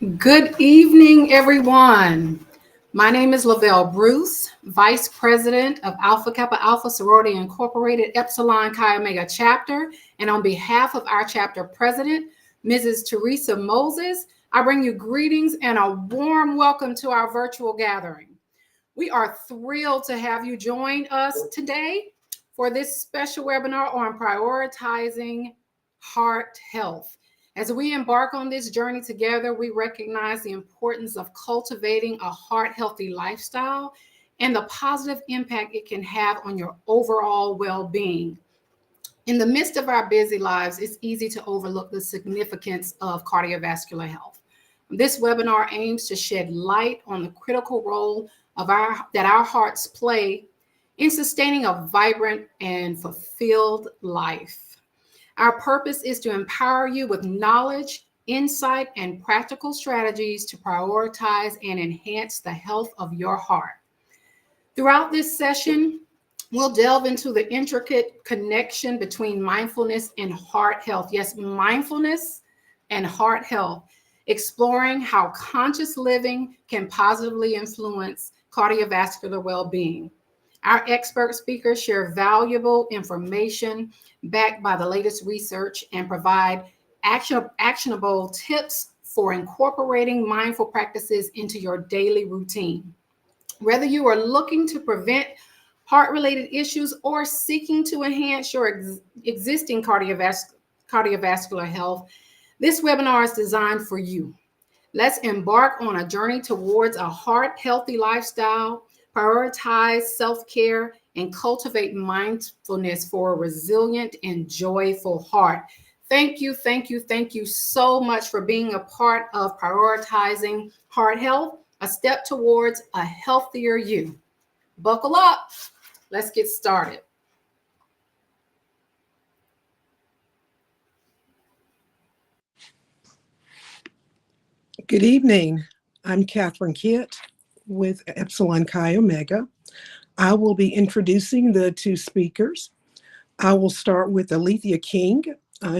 Good evening, everyone. My name is Lavelle Bruce, Vice President of Alpha Kappa Alpha Sorority Incorporated Epsilon Chi Omega Chapter. And on behalf of our chapter president, Mrs. Teresa Moses, I bring you greetings and a warm welcome to our virtual gathering. We are thrilled to have you join us today for this special webinar on prioritizing heart health. As we embark on this journey together, we recognize the importance of cultivating a heart-healthy lifestyle and the positive impact it can have on your overall well-being. In the midst of our busy lives, it's easy to overlook the significance of cardiovascular health. This webinar aims to shed light on the critical role that our hearts play in sustaining a vibrant and fulfilled life. Our purpose is to empower you with knowledge, insight, and practical strategies to prioritize and enhance the health of your heart. Throughout this session, we'll delve into the intricate connection between mindfulness and heart health. Yes, mindfulness and heart health, exploring how conscious living can positively influence cardiovascular well-being. Our expert speakers share valuable information backed by the latest research and provide actionable tips for incorporating mindful practices into your daily routine. Whether you are looking to prevent heart-related issues or seeking to enhance your existing cardiovascular health, this webinar is designed for you. Let's embark on a journey towards a heart-healthy lifestyle, prioritize self-care, and cultivate mindfulness for a resilient and joyful heart. Thank you so much for being a part of prioritizing heart health, a step towards a healthier you. Buckle up. Let's get started. Good evening. I'm Catherine Kitt with Epsilon Chi Omega. I will be introducing the two speakers. I will start with Alethea King.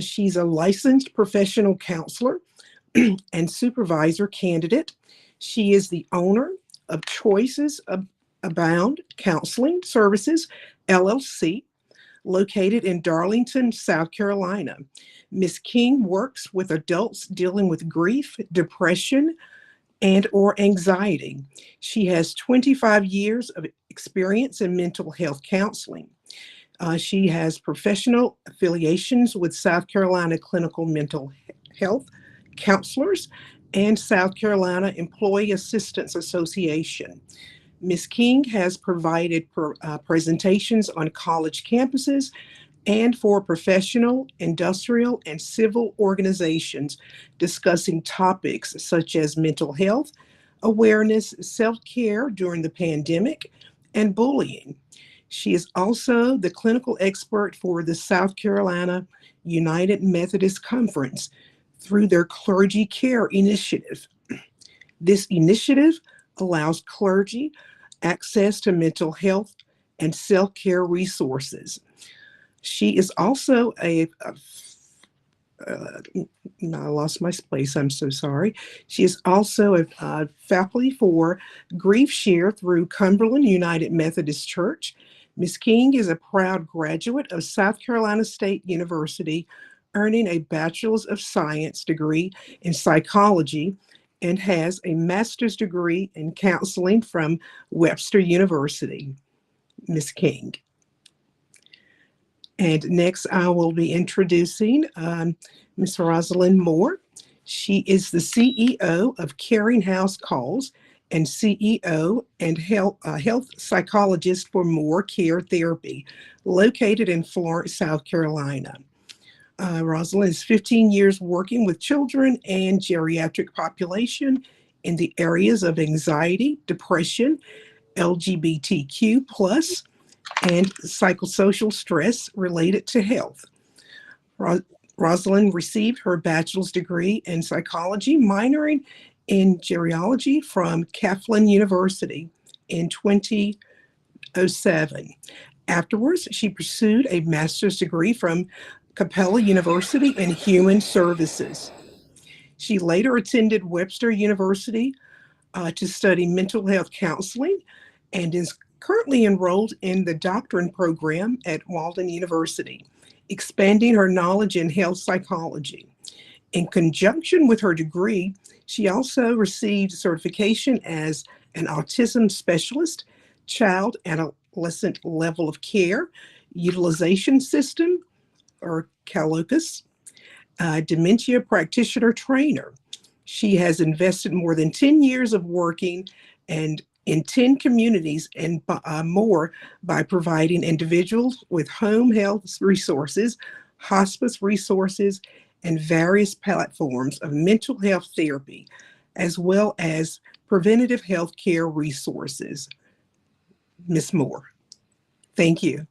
She's a licensed professional counselor and supervisor candidate. She is the owner of Choices Abound Counseling Services, LLC, located in Darlington, South Carolina. Ms. King works with adults dealing with grief, depression, and or anxiety. She has 25 years of experience in mental health counseling. She has professional affiliations with South Carolina Clinical Mental Health Counselors and South Carolina Employee Assistance Association. Ms. King has provided presentations on college campuses and for professional, industrial, and civil organizations discussing topics such as mental health, awareness, self-care during the pandemic, and bullying. She is also the clinical expert for the South Carolina United Methodist Conference through their Clergy Care Initiative. This initiative allows clergy access to mental health and self-care resources. She is also I lost my place, I'm so sorry. She is also a faculty for Grief Share through Cumberland United Methodist Church. Ms. King is a proud graduate of South Carolina State University, earning a Bachelor's of Science degree in psychology and has a master's degree in counseling from Webster University. Ms. King. And next, I will be introducing Ms. Rosalind Moore. She is the CEO of Caring House Calls and CEO and health psychologist for Moore Care Therapy, located in Florence, South Carolina. Rosalind is 15 years working with children and geriatric population in the areas of anxiety, depression, LGBTQ+, and psychosocial stress related to health. Rosalind received her bachelor's degree in psychology, minoring in geriology from Kaplan University in 2007. Afterwards, she pursued a master's degree from Capella University in Human Services. She later attended Webster University to study mental health counseling and is currently enrolled in the doctorate program at Walden University, expanding her knowledge in health psychology. In conjunction with her degree, she also received certification as an autism specialist, child and adolescent level of care, utilization system, or CALOCUS, dementia practitioner trainer. She has invested more than 10 years of working and in 10 communities and more by providing individuals with home health resources, hospice resources, and various platforms of mental health therapy, as well as preventative health care resources. Ms. Moore, thank you.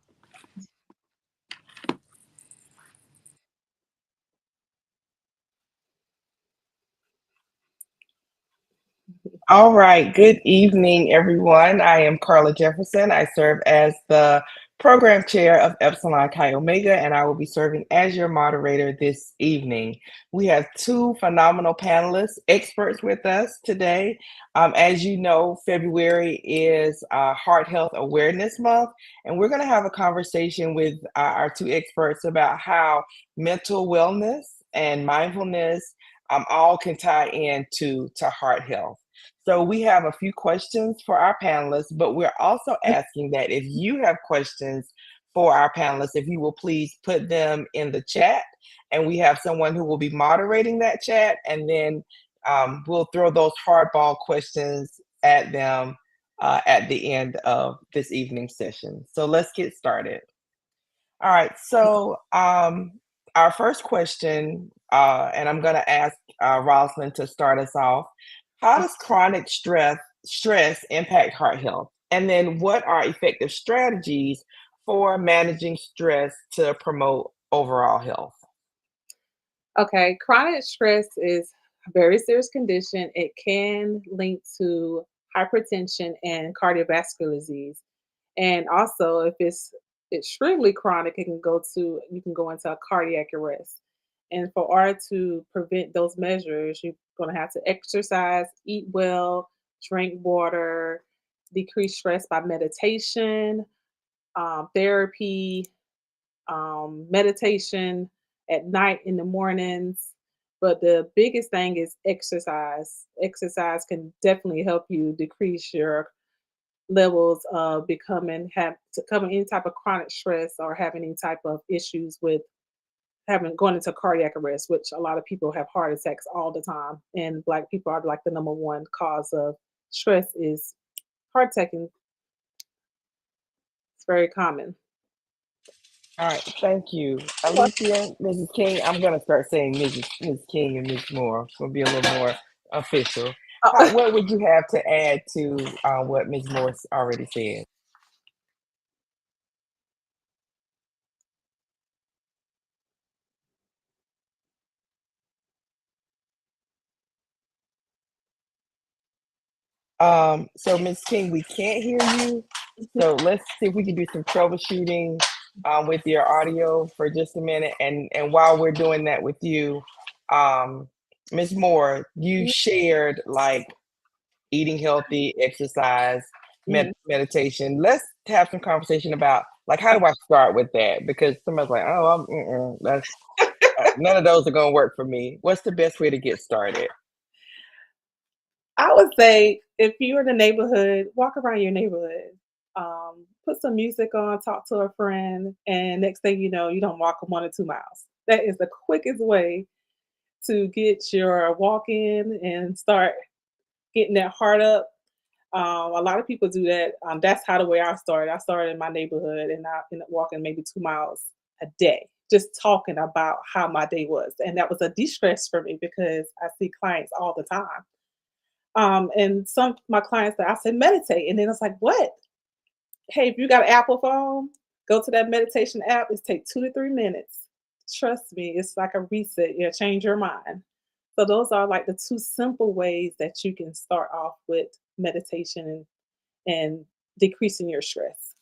All right. Good evening, everyone. I am Carla Jefferson. I serve as the program chair of Epsilon Chi Omega, and I will be serving as your moderator this evening. We have two phenomenal panelists, experts with us today. As you know, February is Heart Health Awareness Month, and we're going to have a conversation with our two experts about how mental wellness and mindfulness all can tie into heart health. So we have a few questions for our panelists, but we're also asking that if you have questions for our panelists, if you will please put them in the chat, and we have someone who will be moderating that chat, and then we'll throw those hardball questions at them at the end of this evening's session. So let's get started. All right, so our first question, and I'm going to ask Rosalind to start us off. How does chronic stress impact heart health? And then what are effective strategies for managing stress to promote overall health? Okay, chronic stress is a very serious condition. It can link to hypertension and cardiovascular disease. And also, if it's extremely chronic, you can go into a cardiac arrest. And for order to prevent those measures, you're going to have to exercise, eat well, drink water, decrease stress by meditation, therapy, meditation at night, in the mornings. But the biggest thing is exercise. Exercise can definitely help you decrease your levels of becoming any type of chronic stress or having any type of issues with having going into cardiac arrest, which a lot of people have heart attacks all the time. And Black people are like the number one cause of stress is heart attack. And it's very common. All right, thank you. Alicia, Mrs. King, I'm going to start saying Ms. King and Ms. Moore. It's going to be a little more official. What would you have to add to what Ms. Moore already said? So Ms. King, we can't hear you. So let's see if we can do some troubleshooting with your audio for just a minute. And while we're doing that with you, Ms. Moore, you shared like eating healthy, exercise, meditation. Let's have some conversation about like how do I start with that? Because somebody's like, oh, that's none of those are gonna work for me. What's the best way to get started? I would say if you're in the neighborhood, walk around your neighborhood. Put some music on, talk to a friend, and next thing you know, you don't walk 1 or 2 miles. That is the quickest way to get your walk in and start getting that heart up. A lot of people do that. That's how the way I started. I started in my neighborhood and I ended up walking maybe 2 miles a day, just talking about how my day was. And that was a de-stress for me because I see clients all the time. And some my clients that I said meditate, and then it's like, what? Hey, if you got an Apple phone, go to that meditation app. It's take 2 to 3 minutes. Trust me, it's like a reset. It'll change your mind. So those are like the two simple ways that you can start off with meditation and decreasing your stress.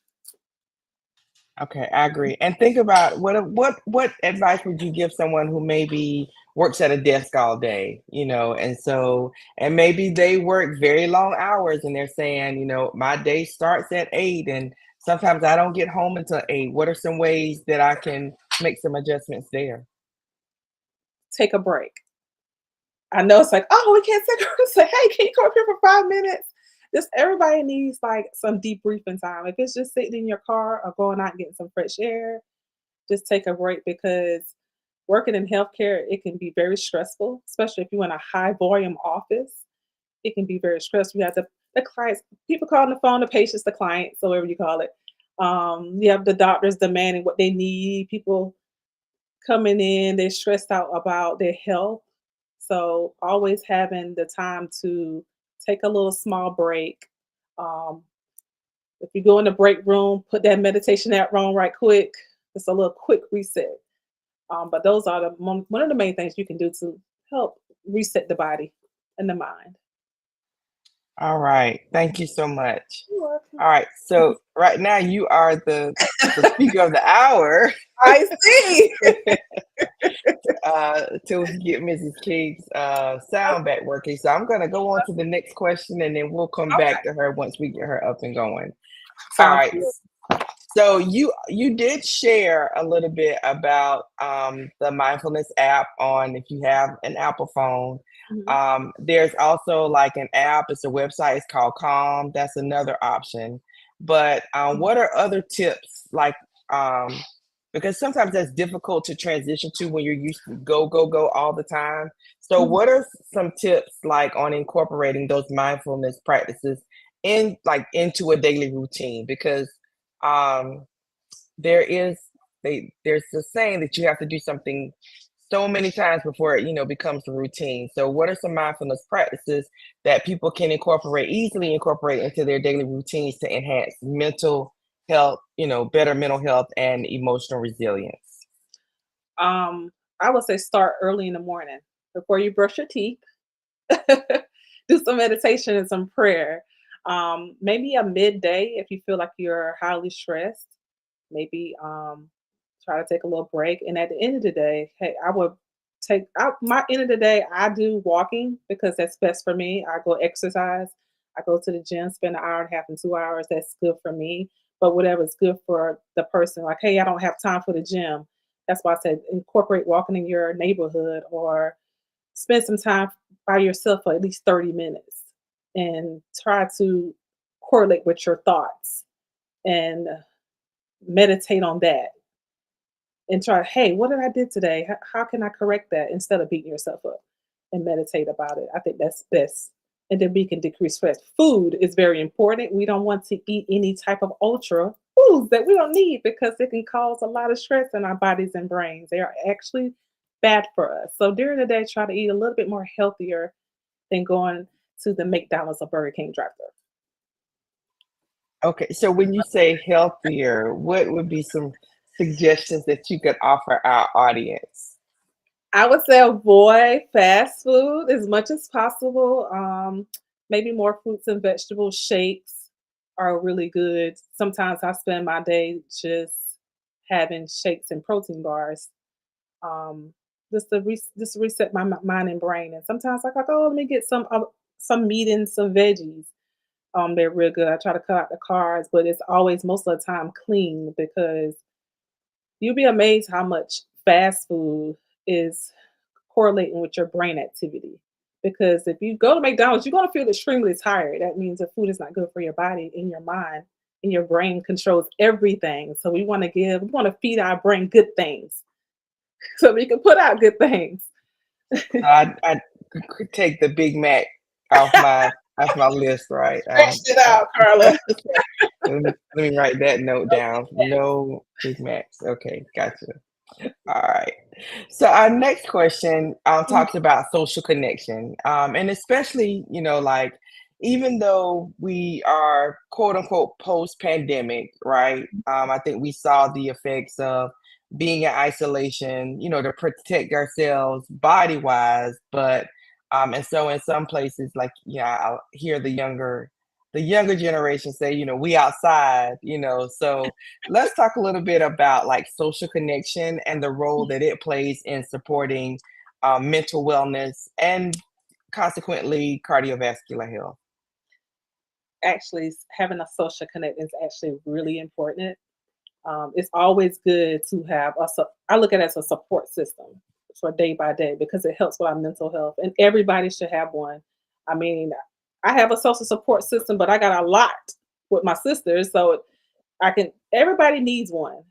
Okay, I agree. And think about what advice would you give someone who maybe works at a desk all day, and maybe they work very long hours and they're saying, my day starts at 8 and sometimes I don't get home until 8. What are some ways that I can make some adjustments there? Take a break. I know it's like, oh, we can't take a break. Say, hey, can you come up here for 5 minutes? Just everybody needs like some debriefing time. If it's just sitting in your car or going out and getting some fresh air, just take a break because working in healthcare, it can be very stressful, especially if you're in a high volume office. It can be very stressful. You have the clients, people calling the phone, the patients, the clients, so whatever you call it. You have the doctors demanding what they need, people coming in, they're stressed out about their health. So always having the time to take a little small break. Um, if you go in the break room, put that meditation app on right quick. It's a little quick reset. But those are one of the main things you can do to help reset the body and the mind. All right. Thank you so much. You're welcome. All right. So right now you are the speaker of the hour. I see. Till we get Mrs. King's sound back working. So I'm gonna go on to the next question and then we'll come back to her once we get her up and going. All Sounds right. good. So you did share a little bit about the mindfulness app on if you have an Apple phone. Mhm. There's also like an app, it's a website, it's called Calm. That's another option. But what are other tips like because sometimes that's difficult to transition to when you're used to go, go, go all the time. So Mhm. what are some tips like on incorporating those mindfulness practices into a daily routine? Because um, there is there's the saying that you have to do something so many times before it becomes a routine. So what are some mindfulness practices that people can easily incorporate into their daily routines to enhance mental health, better mental health and emotional resilience? Um, I would say start early in the morning before you brush your teeth. Do some meditation and some prayer. Maybe a midday if you feel like you're highly stressed. Maybe try to take a little break. And at the end of the day, hey, I would take out my end of the day. I do walking because that's best for me. I go exercise. I go to the gym, spend an hour and a half and 2 hours. That's good for me. But whatever's good for the person, like, hey, I don't have time for the gym. That's why I said incorporate walking in your neighborhood or spend some time by yourself for at least 30 minutes and try to correlate with your thoughts and meditate on that and try, hey, what did I did today? How can I correct that instead of beating yourself up and meditate about it? I think that's best. And then we can decrease stress. Food is very important. We don't want to eat any type of ultra foods that we don't need because it can cause a lot of stress in our bodies and brains. They are actually bad for us. So during the day, try to eat a little bit more healthier than going to the McDonald's or Burger King drive-thru. Okay, so when you say healthier, what would be some suggestions that you could offer our audience? I would say avoid fast food as much as possible. Maybe more fruits and vegetable shakes are really good. Sometimes I spend my day just having shakes and protein bars, um, just to reset my mind and brain. And sometimes like, oh, let me get some meat and some veggies. They're real good. I try to cut out the carbs, but it's always most of the time clean because you'll be amazed how much fast food is correlating with your brain activity. Because if you go to McDonald's, you're going to feel extremely tired. That means the food is not good for your body and your mind, and your brain controls everything. So we want to feed our brain good things so we can put out good things. I could take the Big Mac off my list, right? Scratch it out, Carla. Let me write that note down. No Big Macs. Okay, gotcha. All right. So our next question talks about social connection, and especially like even though we are quote unquote post pandemic, right? I think we saw the effects of being in isolation, to protect ourselves body wise, but and so in some places, like I'll hear the younger the younger generation say, we outside, so let's talk a little bit about like social connection and the role that it plays in supporting mental wellness and consequently cardiovascular health. Actually, having a social connect is actually really important. It's always good to have I look at it as a support system for day by day because it helps with our mental health, and everybody should have one. I mean, I have a social support system, but I got a lot with my sisters, so everybody needs one,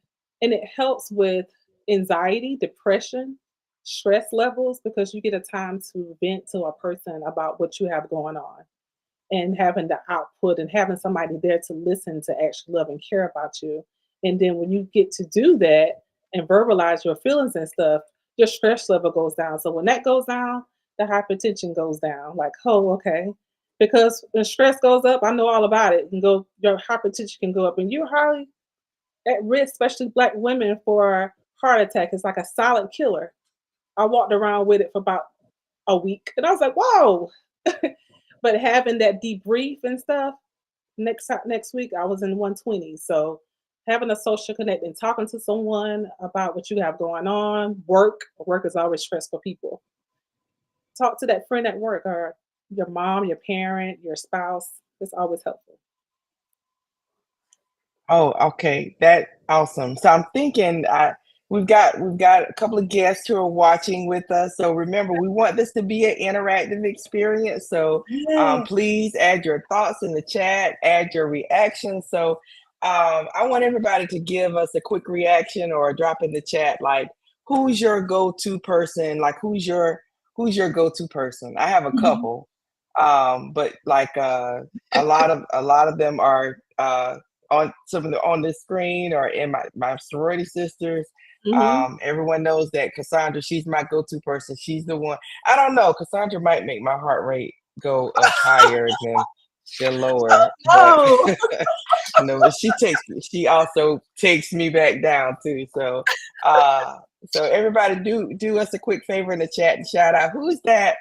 and it helps with anxiety, depression, stress levels because you get a time to vent to a person about what you have going on and having the output and having somebody there to listen to actually love and care about you. And then when you get to do that and verbalize your feelings and stuff, your stress level goes down. So when that goes down, the hypertension goes down. Like, oh, okay. Because when stress goes up, I know all about it. Your hypertension can go up, and you're highly at risk, especially Black women, for heart attack. It's like a silent killer. I walked around with it for about a week, and I was like, whoa. But having that debrief and stuff, next week I was in 120. So having a social connect and talking to someone about what you have going on, work is always stressful for people. Talk to that friend at work or your mom, your parent, your spouse. It's always helpful. Oh, okay. That awesome. So I'm thinking we've got a couple of guests who are watching with us. So remember, we want this to be an interactive experience. So Yeah. please add your thoughts in the chat, add your reactions. So I want everybody to give us a quick reaction or a drop in the chat, like who's your go-to person? Like who's your go-to person? I have a Mhm. couple. But like a lot of them are on some of the on the screen or in my sorority sisters. Mhm. Everyone knows that Cassandra, she's my go-to person. She's the one. I don't know. Cassandra might make my heart rate go up higher than lower, but Oh, no, but she also takes me back down too. So everybody do us a quick favor in the chat and shout out who's that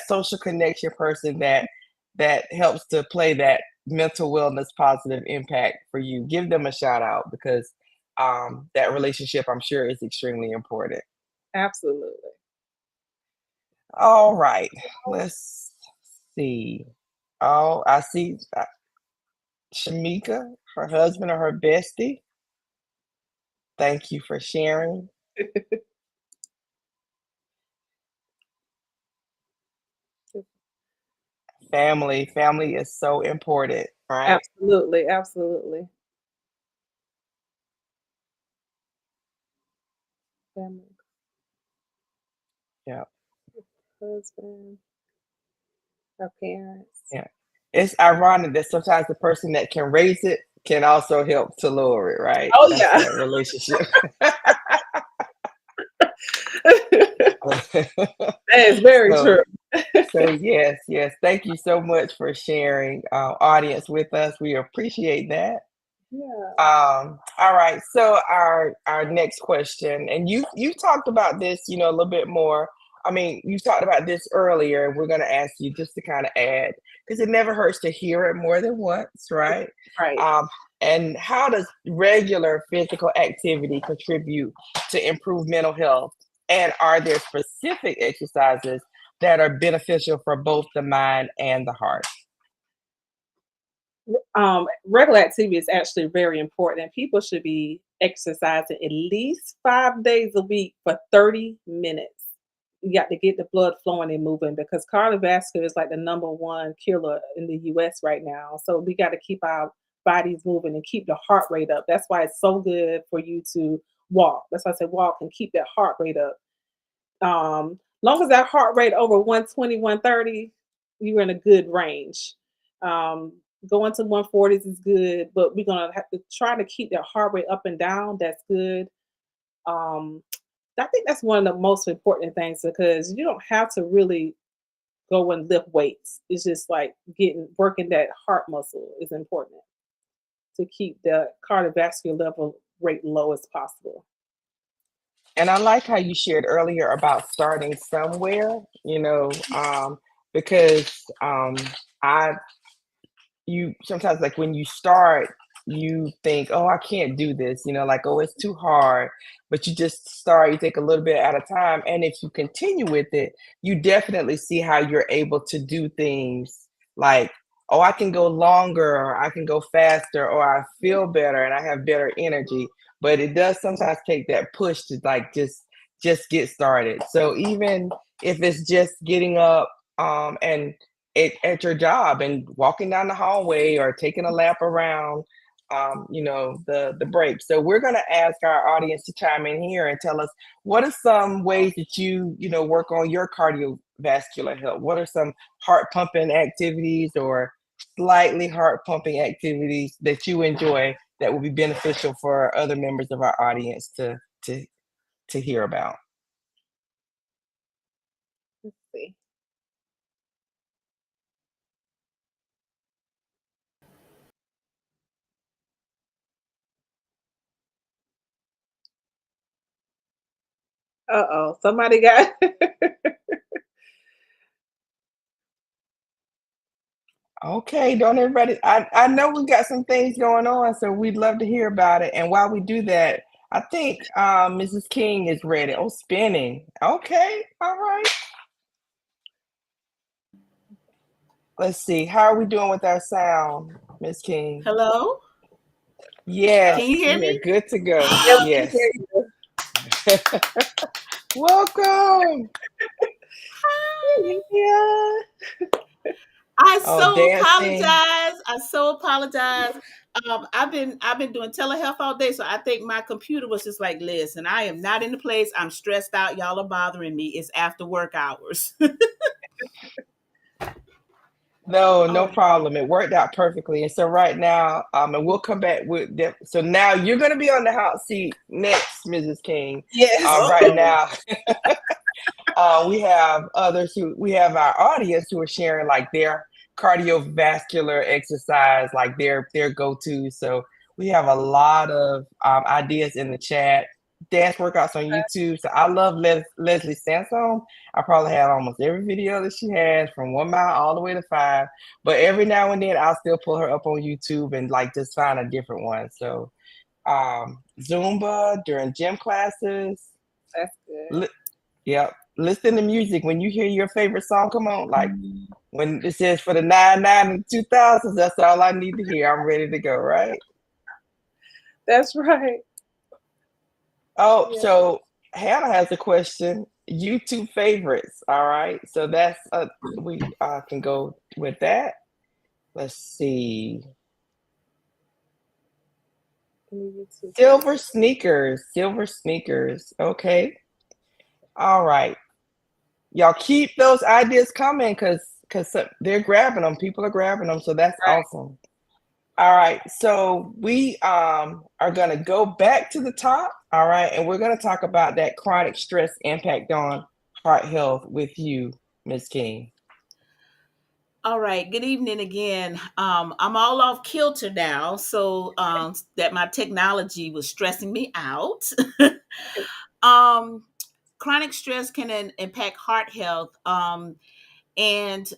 social connection person that helps to play that mental wellness positive impact for you. Give them a shout out because that relationship I'm sure is extremely important. absolutely. All right, let's see. Oh, I see Shamika, her husband or her bestie. Thank you for sharing. Family is so important, right? Absolutely, absolutely. Family, Yeah, husband, our parents. yeah. It's ironic that sometimes the person that can raise it can also help to lower it, right? Oh That's yeah. that relationship. That is very So, true. so yes. Thank you so much for sharing, audience with us. We appreciate that. Yeah. All right. So our next question, and you talked about this, a little bit more. I mean, you talked about this earlier, and we're going to ask you just to kind of add because it never hurts to hear it more than once, right? Right. Um, and how does regular physical activity contribute to improve mental health? And are there specific exercises that are beneficial for both the mind and the heart? Regular activity is actually very important. People should be exercising at least 5 days a week for 30 minutes. You got to get the blood flowing and moving because cardiovascular is like the number one killer in the US right now. So we got to keep our bodies moving and keep the heart rate up. That's why it's so good for you to walk. That's why I say walk and keep that heart rate up. Long as that heart rate over 120, 130, you're in a good range. Um, Going to 140s is good, but we're gonna have to try to keep that heart rate up and down. That's good. Um, I think that's one of the most important things because you don't have to really go and lift weights. It's just like working that heart muscle is important to keep the cardiovascular level rate low as possible. And I like how you shared earlier about starting somewhere, because I you sometimes, like, when you start, you think, oh, I can't do this, like, oh, it's too hard. But you just start, you take a little bit at a time. And if you continue with it, you definitely see how you're able to do things like, oh, I can go longer, or I can go faster, or I feel better and I have better energy. But it does sometimes take that push to, like, just get started. So even if it's just getting up and at your job and walking down the hallway or taking a lap around, the break. So we're going to ask our audience to chime in here and tell us, what are some ways that you work on your cardiovascular health? What are some heart pumping activities or slightly heart pumping activities that you enjoy that will be beneficial for other members of our audience to hear about? Let's see. Uh-oh, somebody got Okay, don't everybody. I know we got some things going on, so we'd love to hear about it. And while we do that, I think Mrs. King is ready. Oh, spinning. Okay, all right. Let's see. How are we doing with our sound, Miss King? Hello? Yes, Can you hear we are me? good to go. Yep, we Yes. hear you. Welcome. Yeah. I Oh, so dancing. apologize. I so apologize. I've been doing telehealth all day, so I think my computer was just like, listen, I am not in the place. I'm stressed out. Y'all are bothering me. It's after work hours. No Oh, problem. It worked out perfectly. And so right now, and we'll come back with them. So now you're going to be on the hot seat next, Mrs. King. Yes. Right now, we have our audience who are sharing like their cardiovascular exercise, like their go-to. So we have a lot of ideas in the chat. Dance workouts on YouTube. So I love Leslie Sansom. I probably have almost every video that she has, from 1 mile all the way to 5. But every now and then I'll still pull her up on YouTube and like just find a different one. So Zumba during gym classes. That's good. Yep. Listen to music. When you hear your favorite song come on, like when it says for the 99 and 2000s, that's all I need to hear. I'm ready to go, right? That's right. Oh, Yeah. so Hannah has a question. YouTube favorites. All right. So that's we can go with that. Let's see. Silver sneakers. Silver sneakers. Okay. All right. Y'all keep those ideas coming because they're grabbing them. People are grabbing them. So that's Right. awesome. All right. So we are going to go back to the top. All right. And we're going to talk about that chronic stress impact on heart health with you, Ms. King. all right. Good evening again. I'm all off kilter now, so that my technology was stressing me out. um, Chronic stress can impact heart health. And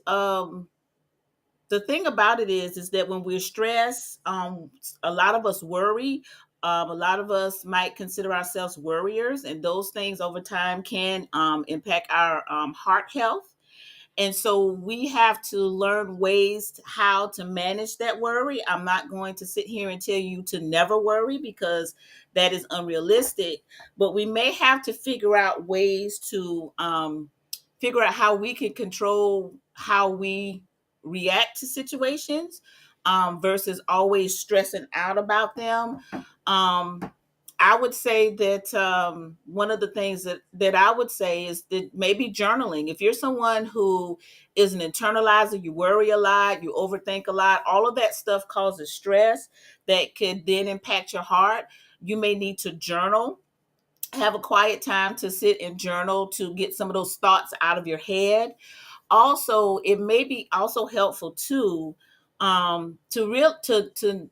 The thing about it is that when we're stressed, a lot of us worry. A lot of us might consider ourselves worriers, and those things over time can impact our heart health. And so we have to learn ways how to manage that worry. I'm not going to sit here and tell you to never worry, because that is unrealistic. But we may have to figure out ways to figure out how we can control how we react to situations, versus always stressing out about them. Um, I would say that one of the things that I would say is that maybe journaling. If you're someone who is an internalizer, you worry a lot, you overthink a lot, all of that stuff causes stress that could then impact your heart. You may need to journal, have a quiet time to sit and journal to get some of those thoughts out of your head. Also, it may be also helpful too, to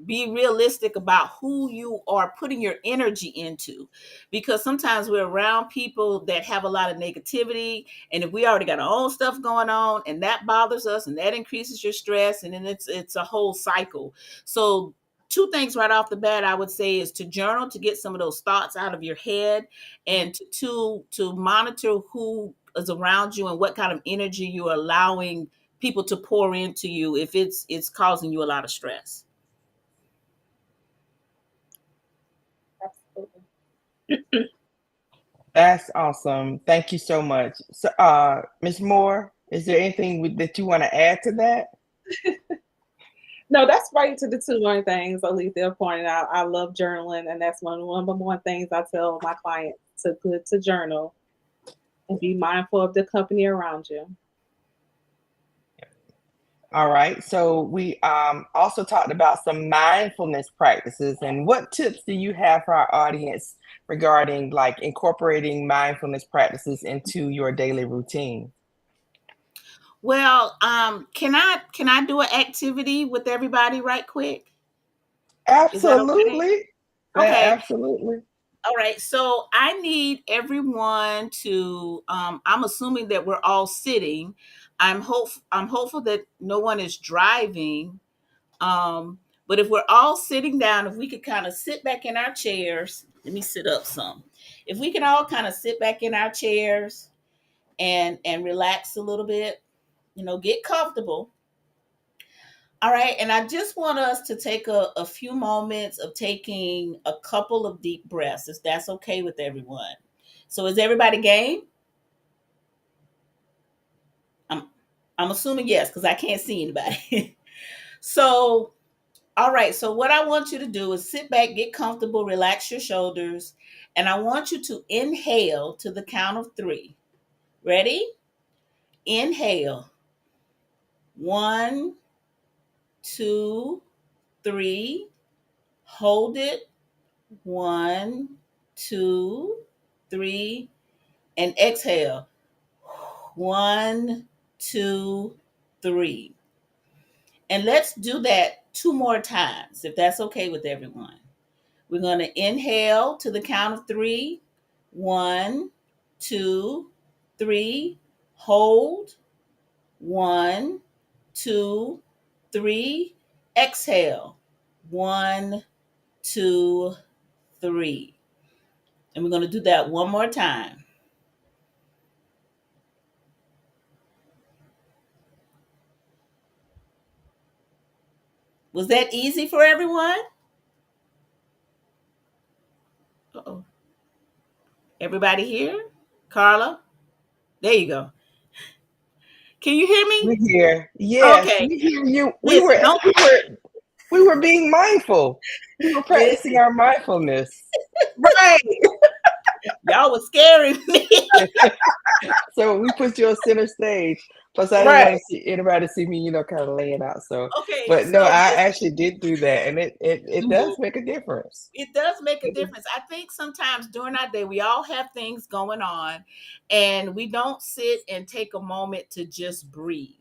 be realistic about who you are putting your energy into, because sometimes we're around people that have a lot of negativity, and if we already got our own stuff going on and that bothers us and that increases your stress, and then it's a whole cycle. So two things right off the bat I would say is to journal, to get some of those thoughts out of your head, and to monitor who is around you and what kind of energy you're allowing people to pour into you if it's causing you a lot of stress. Absolutely. That's awesome. Thank you so much. So, Ms. Moore, is there anything that you want to add to that? No, that's right to the two main things Alethea pointed out. I love journaling, and that's one of the more things I tell my clients to journal and be mindful of the company around you. All right. So we also talked about some mindfulness practices. And what tips do you have for our audience regarding like incorporating mindfulness practices into your daily routine? Well, can I do an activity with everybody right quick? Absolutely. Okay. Absolutely. All right. So I need everyone to. I'm assuming that we're all sitting. I'm hopeful that no one is driving. But if we're all sitting down, if we could kind of sit back in our chairs, let me sit up some. If we can all kind of sit back in our chairs and relax a little bit, get comfortable. All right. And I just want us to take a few moments of taking a couple of deep breaths, if that's okay with everyone. So is everybody game? I'm assuming yes, because I can't see anybody. So, all right. So what I want you to do is sit back, get comfortable, relax your shoulders. And I want you to inhale to the count of 3. Ready? Inhale. 1, 2, 3. Hold it. 1, 2, 3. And exhale. 1, 2, 3. And let's do that 2 more times, if that's okay with everyone. We're going to inhale to the count of 3. 1, 2, 3. Hold. 1, 2, 3. Exhale. 1, 2, 3. And we're going to do that 1 more time. Was that easy for everyone? Uh-oh. Everybody here? Carla? There you go. Can you hear me? We're here. Yes, Okay. we hear you. Listen, We were being mindful. We were practicing our mindfulness. Right. Y'all was scaring me. So we put you on center stage. Plus, I didn't want to see anybody see me, kind of laying out. So, Okay. but no, I actually did do that, and it does make a difference. It does make a difference. I think sometimes during our day, we all have things going on, and we don't sit and take a moment to just breathe.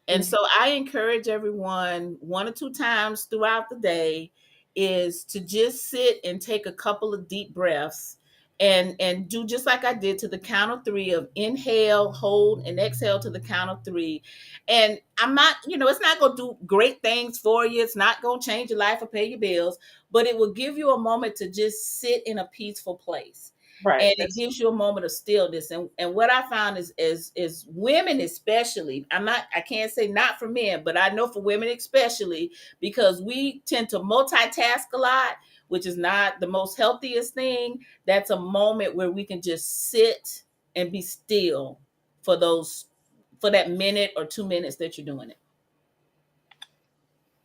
And so I encourage everyone 1 or 2 times throughout the day is to just sit and take a couple of deep breaths and do just like I did to the count of 3 of inhale, hold, and exhale to the count of 3. And I'm not, it's not going to do great things for you. It's not going to change your life or pay your bills, but it will give you a moment to just sit in a peaceful place. Right. And it gives you a moment of stillness. And what I found is women especially, I can't say not for men, but I know for women especially, because we tend to multitask a lot, which is not the most healthiest thing. That's a moment where we can just sit and be still for that minute or 2 minutes that you're doing it.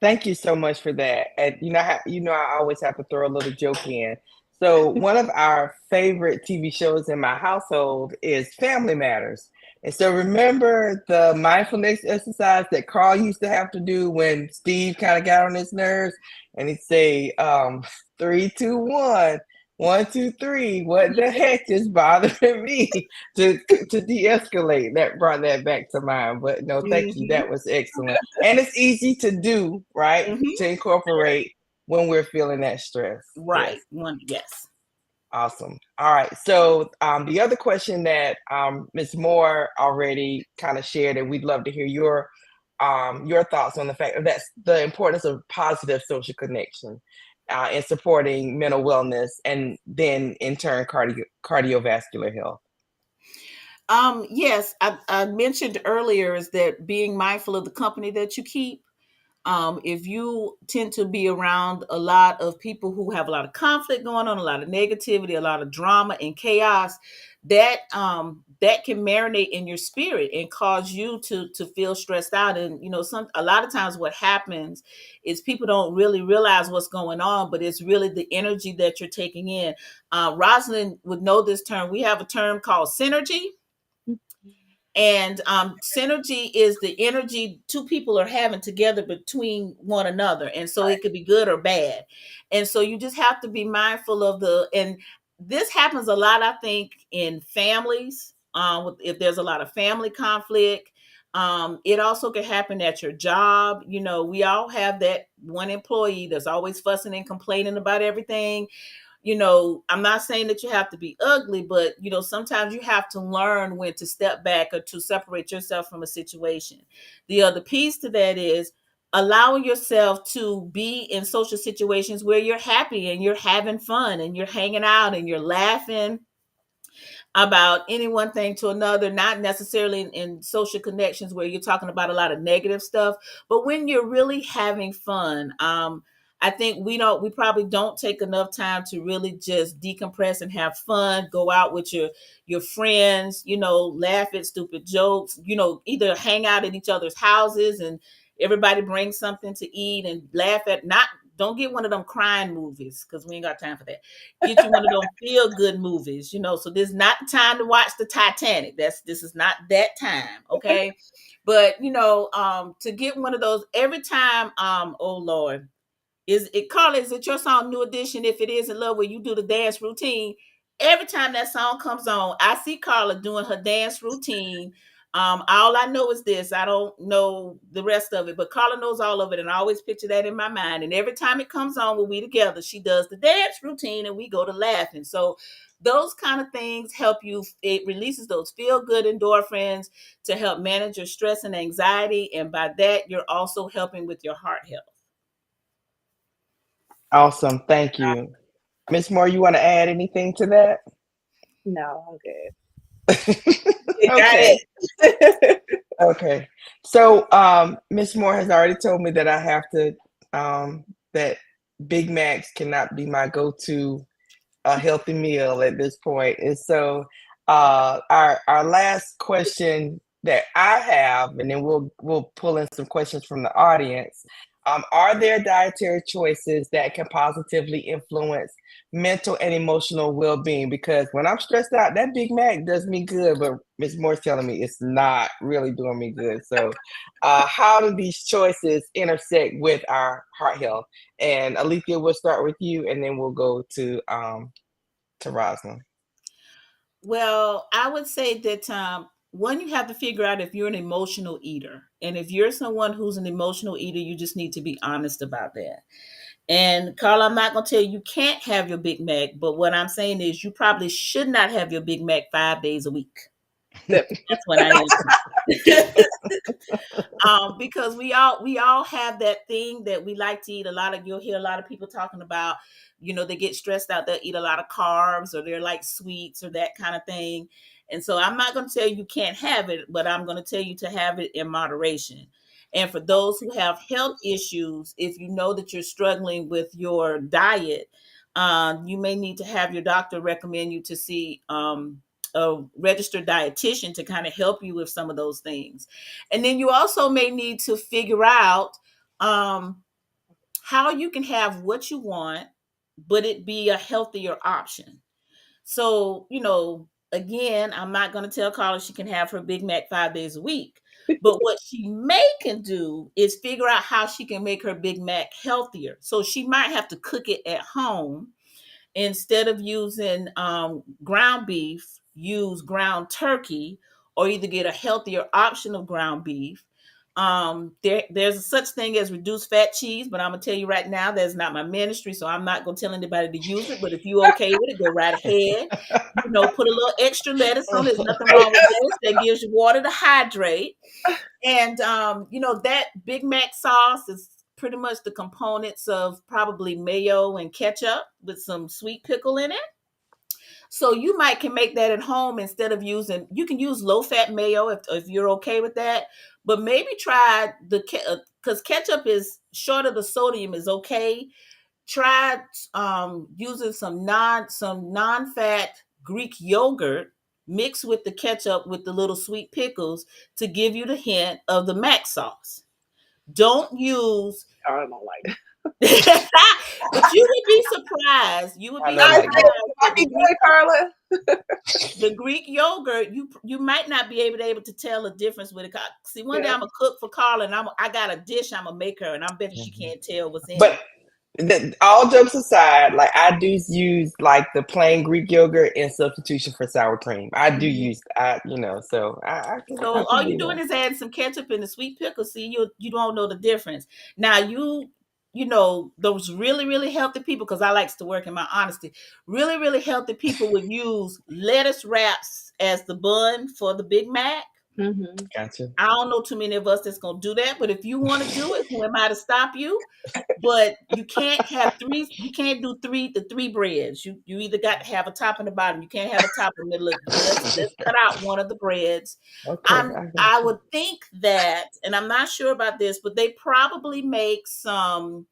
Thank you so much for that. And I always have to throw a little joke in. So one of our favorite TV shows in my household is Family Matters. And so remember the mindfulness exercise that Carl used to have to do when Steve kind of got on his nerves, and he'd say, 3, 2, 1, 1, 2, 3. What the heck is bothering me to de-escalate? That brought that back to mind. But no, thank you. That was excellent. And it's easy to do, right? To incorporate when we're feeling that stress. Right. Yes. Yes. Awesome. All right. So the other question that Ms. Moore already kind of shared, and we'd love to hear your thoughts on the fact that that's the importance of positive social connection in supporting mental wellness, and then in turn cardiovascular health. Yes, I mentioned earlier is that being mindful of the company that you keep. If you tend to be around a lot of people who have a lot of conflict going on, a lot of negativity, a lot of drama and chaos, that can marinate in your spirit and cause you to feel stressed out. And a lot of times what happens is people don't really realize what's going on, but it's really the energy that you're taking in. Rosalind would know this term. We have a term called synergy. And synergy is the energy two people are having together between one another. And so it could be good or bad. And so you just have to be mindful of and this happens a lot, I think, in families. If there's a lot of family conflict, it also can happen at your job. We all have that one employee that's always fussing and complaining about everything. I'm not saying that you have to be ugly, but, sometimes you have to learn when to step back or to separate yourself from a situation. The other piece to that is allowing yourself to be in social situations where you're happy and you're having fun and you're hanging out and you're laughing about any one thing to another, not necessarily in social connections where you're talking about a lot of negative stuff, but when you're really having fun. I think we probably don't take enough time to really just decompress and have fun, go out with your friends, laugh at stupid jokes, either hang out at each other's houses and everybody brings something to eat and laugh at. Don't get one of them crying movies because we ain't got time for that. Get you one of those feel good movies, So this is not the time to watch the Titanic. This is not that time, okay? But to get one of those every time. Oh Lord, Carla? Is it your song New Edition? If it is, in love where you do the dance routine. Every time that song comes on, I see Carla doing her dance routine. All I know is this. I don't know the rest of it, but Carla knows all of it, and I always picture that in my mind. And every time it comes on when we together, she does the dance routine, and we go to laughing. So those kind of things help you. It releases those feel-good endorphins to help manage your stress and anxiety, and by that, you're also helping with your heart health. Awesome. Thank you. Ms. Moore, you want to add anything to that? No, I'm good. Okay. Okay. So Ms. Moore has already told me that I have to that Big Macs cannot be my go-to healthy meal at this point. And so our last question that I have, and then we'll pull in some questions from the audience. Are there dietary choices that can positively influence mental and emotional well-being? Because when I'm stressed out, that Big Mac does me good, but Ms. Moore's telling me it's not really doing me good. So how do these choices intersect with our heart health? And Alethea, we'll start with you, and then we'll go to Rosalind. Well, I would say that one, you have to figure out if you're an emotional eater. And if you're someone who's an emotional eater, you just need to be honest about that. And Carla, I'm not going to tell you can't have your Big Mac, but what I'm saying is you probably should not have your Big Mac 5 days a week. That's what I am. Because we all have that thing that we like to eat. You'll hear a lot of people talking about, they get stressed out, they'll eat a lot of carbs, or they're like sweets or that kind of thing. And so I'm not going to tell you can't have it, but I'm going to tell you to have it in moderation. And for those who have health issues, if you know that you're struggling with your diet, you may need to have your doctor recommend you to see a registered dietitian to kind of help you with some of those things. And then you also may need to figure out how you can have what you want, but it be a healthier option. So, again, I'm not going to tell Carla she can have her Big Mac 5 days a week. But what she can do is figure out how she can make her Big Mac healthier. So she might have to cook it at home. Instead of using ground beef, use ground turkey, or either get a healthier option of ground beef. There's such thing as reduced fat cheese, but I'm gonna tell you right now, that's not my ministry, so I'm not gonna tell anybody to use it. But if you okay with it, go right ahead. Put a little extra lettuce on it. There's nothing wrong with lettuce. That gives you water to hydrate. And that Big Mac sauce is pretty much the components of probably mayo and ketchup with some sweet pickle in it. So you can make that at home instead of you can use low fat mayo if you're okay with that, but maybe try because ketchup is short of the sodium is okay. Try using some non-fat Greek yogurt mixed with the ketchup with the little sweet pickles to give you the hint of the Mac sauce. Don't use I don't like that. but you would be surprised. You would be surprised. Carla. The Greek yogurt, you might not be able to tell a difference with it. See, one day I'm gonna cook for Carla, and I got a dish I'm gonna make her, and I bet she can't tell what's in it. But all jokes aside, like I do use like the plain Greek yogurt in substitution for sour cream. I do use so I can. So all you're doing is adding some ketchup and the sweet pickle. See, you don't know the difference. Now those really, really healthy people, because I likes to work in my honesty, really, really healthy people would use lettuce wraps as the bun for the Big Mac. Mm-hmm. Gotcha. I don't know too many of us that's going to do that, but if you want to do it, who am I to stop you? But you can't have three. You can't do the three breads. You either got to have a top and a bottom. You can't have a top in the middle. Let's cut out one of the breads. Okay, I would think that, and I'm not sure about this, but they probably make some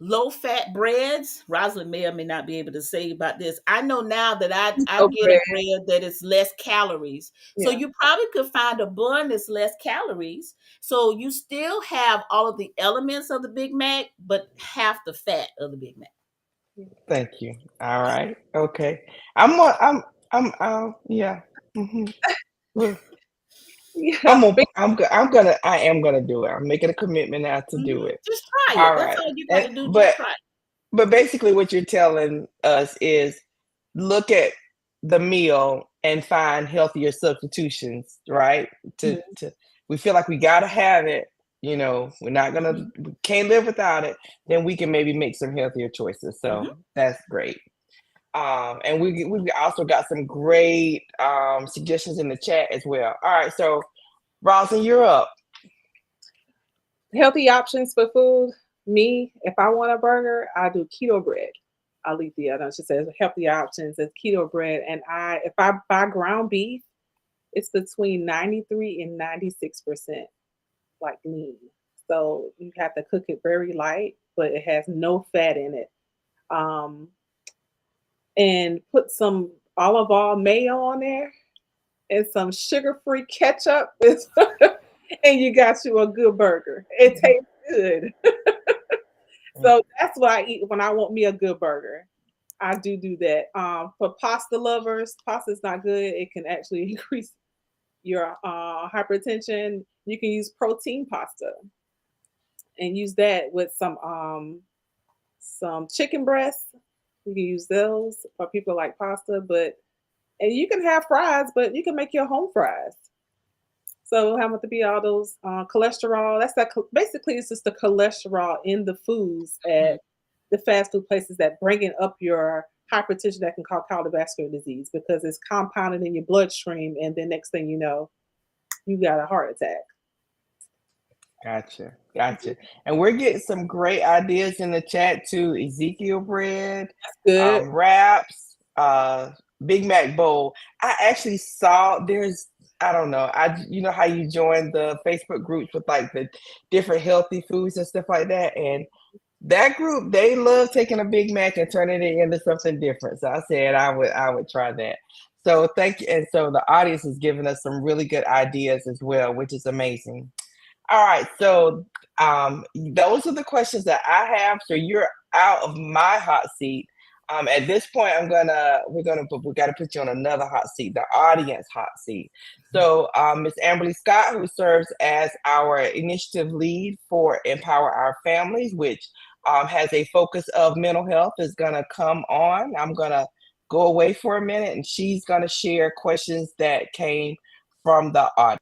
low-fat breads. Rosalind may or may not be able to say about this. I know now that I get a bread that is less calories. Yeah. So you probably could find a bun that's less calories. So you still have all of the elements of the Big Mac, but half the fat of the Big Mac. Thank you. All right. Okay. I am gonna do it. I'm making a commitment now to do it. Just try it. All right. That's all you got to do. Just try it. But basically what you're telling us is look at the meal and find healthier substitutions, right? We feel like we gotta have it, we're not gonna we can't live without it, then we can maybe make some healthier choices. So that's great. And we also got some great suggestions in the chat as well. All right, so Roslyn, you're up. Healthy options for food. Me, if I want a burger, I do keto bread. I'll leave the other. She says healthy options is keto bread. And if I buy ground beef, it's between 93 and 96% like lean. So you have to cook it very light, but it has no fat in it. And put some olive oil mayo on there and some sugar-free ketchup, and you got you a good burger. It tastes good. So that's what I eat when I want me a good burger. I do that. For pasta lovers, pasta is not good. It can actually increase your hypertension. You can use protein pasta and use that with some chicken breasts. You can use those for people like pasta, and you can have fries, but you can make your home fries. So having to be all those cholesterol, basically it's just the cholesterol in the foods at the fast food places that bringing up your hypertension that can cause cardiovascular disease because it's compounded in your bloodstream, and then next thing you know, you got a heart attack. Gotcha. And we're getting some great ideas in the chat too. Ezekiel bread, wraps, Big Mac bowl. I actually saw I don't know. You know how you join the Facebook groups with like the different healthy foods and stuff like that. And that group, they love taking a Big Mac and turning it into something different. So I said I would try that. So thank you. And so the audience is giving us some really good ideas as well, which is amazing. All right, so those are the questions that I have. So you're out of my hot seat. At this point, we got to put you on another hot seat, the audience hot seat. So Ms. Amberly Scott, who serves as our initiative lead for Empower Our Families, which has a focus of mental health, is going to come on. I'm going to go away for a minute, and she's going to share questions that came from the audience.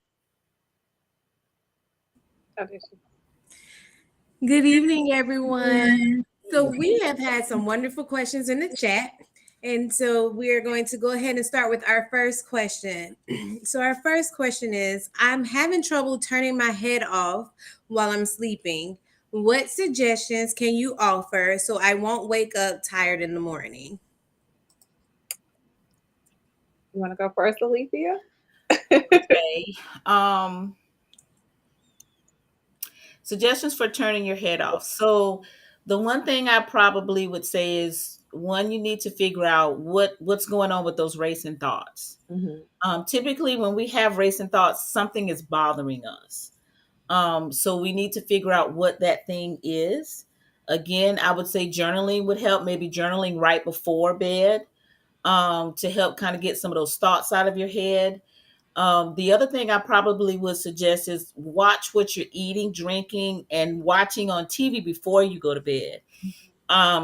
Oh, there she- Good evening, everyone. So we have had some wonderful questions in the chat. And so we're going to go ahead and start with our first question. So our first question is, I'm having trouble turning my head off while I'm sleeping. What suggestions can you offer so I won't wake up tired in the morning? You want to go first, Alethea? Okay. Suggestions for turning your head off. So the one thing I probably would say is, one, you need to figure out what's going on with those racing thoughts. Typically when we have racing thoughts, something is bothering us. So we need to figure out what that thing is. Again, I would say journaling would help, maybe journaling right before bed, to help kind of get some of those thoughts out of your head. The other thing I probably would suggest is watch what you're eating, drinking, and watching on TV before you go to bed.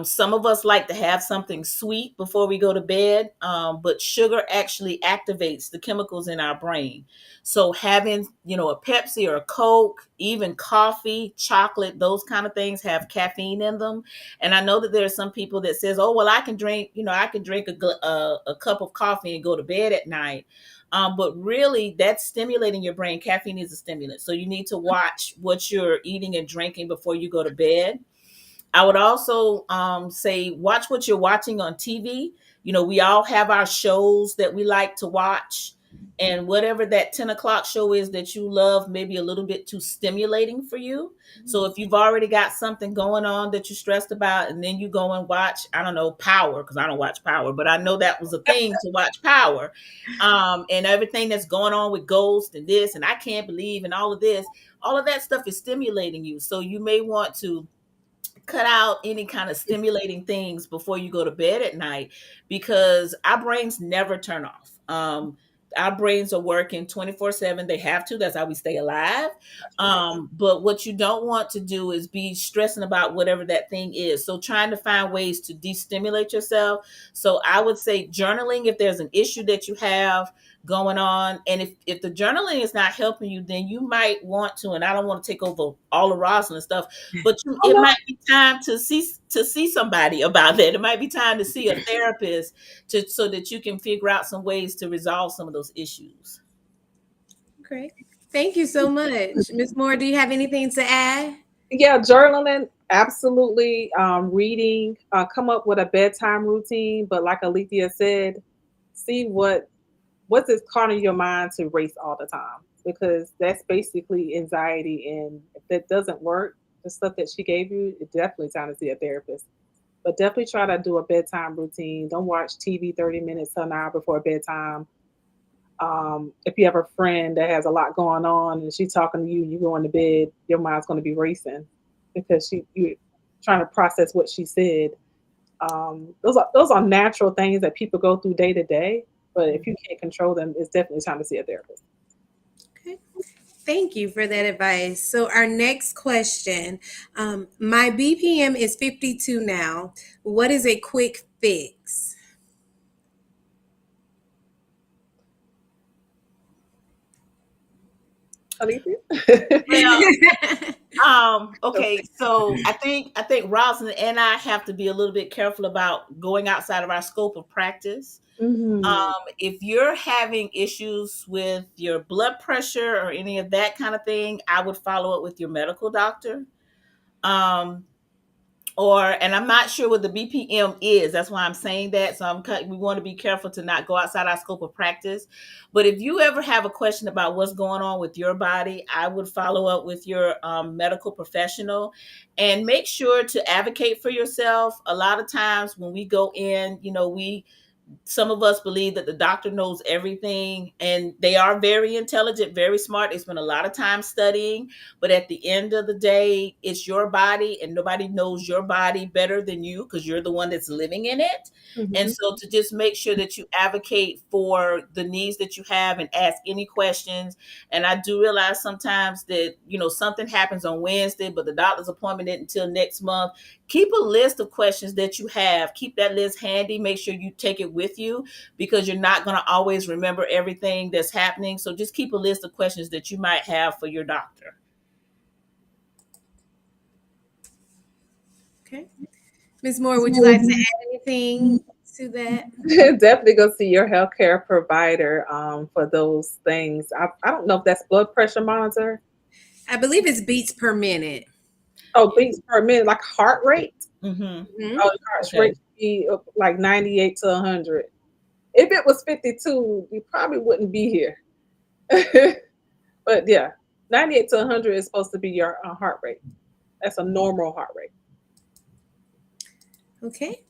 Some of us like to have something sweet before we go to bed, but sugar actually activates the chemicals in our brain. So having, a Pepsi or a Coke, even coffee, chocolate, those kind of things have caffeine in them. And I know that there are some people that says, "Oh, well, I can drink a cup of coffee and go to bed at night." But really, that's stimulating your brain. Caffeine is a stimulant. So you need to watch what you're eating and drinking before you go to bed. I would also say watch what you're watching on TV. We all have our shows that we like to watch. And whatever that 10 o'clock show is that you love, maybe a little bit too stimulating for you. So if you've already got something going on that you're stressed about, and then you go and watch, I don't know, Power, because I don't watch Power, but I know that was a thing to watch Power. And everything that's going on with Ghost and this, and I Can't Believe, and all of this, all of that stuff is stimulating you. So you may want to cut out any kind of stimulating things before you go to bed at night, because our brains never turn off. Our brains are working 24/7. They have to. That's how we stay alive. But what you don't want to do is be stressing about whatever that thing is. So trying to find ways to de-stimulate yourself. So I would say journaling if there's an issue that you have going on. And if the journaling is not helping you, then you might want to, and I don't want to take over all of Rosalind stuff, but it might be time to see somebody about that. It might be time to see a therapist so that you can figure out some ways to resolve some of those issues. Great. Thank you so much. Ms. Moore, do you have anything to add? Yeah, journaling, absolutely. Reading, come up with a bedtime routine. But like Alethea said, see what's it calling your mind to race all the time, because that's basically anxiety. And if that doesn't work, the stuff that she gave you, it's definitely time to see a therapist. But definitely try to do a bedtime routine. Don't watch TV 30 minutes to an hour before bedtime. If you have a friend that has a lot going on and she's talking to you, you going to bed, your mind's going to be racing because you're trying to process what she said. Those are natural things that people go through day to day. But if you can't control them, it's definitely time to see a therapist. Okay. Thank you for that advice. So our next question, my BPM is 52 now. What is a quick fix? Okay, so I think Rosalind and I have to be a little bit careful about going outside of our scope of practice. If you're having issues with your blood pressure or any of that kind of thing, I would follow up with your medical doctor. And I'm not sure what the BPM is. That's why I'm saying that. So we want to be careful to not go outside our scope of practice. But if you ever have a question about what's going on with your body, I would follow up with your medical professional and make sure to advocate for yourself. A lot of times when we go in, some of us believe that the doctor knows everything, and they are very intelligent, very smart. They spend a lot of time studying, but at the end of the day, it's your body, and nobody knows your body better than you because you're the one that's living in it. And so to just make sure that you advocate for the needs that you have and ask any questions. And I do realize sometimes that, something happens on Wednesday, but the doctor's appointment isn't until next month. Keep a list of questions that you have. Keep that list handy. Make sure you take it with you, because you're not going to always remember everything that's happening. So just keep a list of questions that you might have for your doctor. Okay. Ms. Moore, would you like to add anything to that? Definitely go see your healthcare provider for those things. I don't know if that's blood pressure monitor. I believe it's beats per minute. Oh, beats per minute, like heart rate. Mm-hmm. Mhm. Oh, heart Okay. rate should be like 98 to 100. If it was 52, we probably wouldn't be here. But yeah, 98 to 100 is supposed to be your heart rate. That's a normal heart rate. Okay.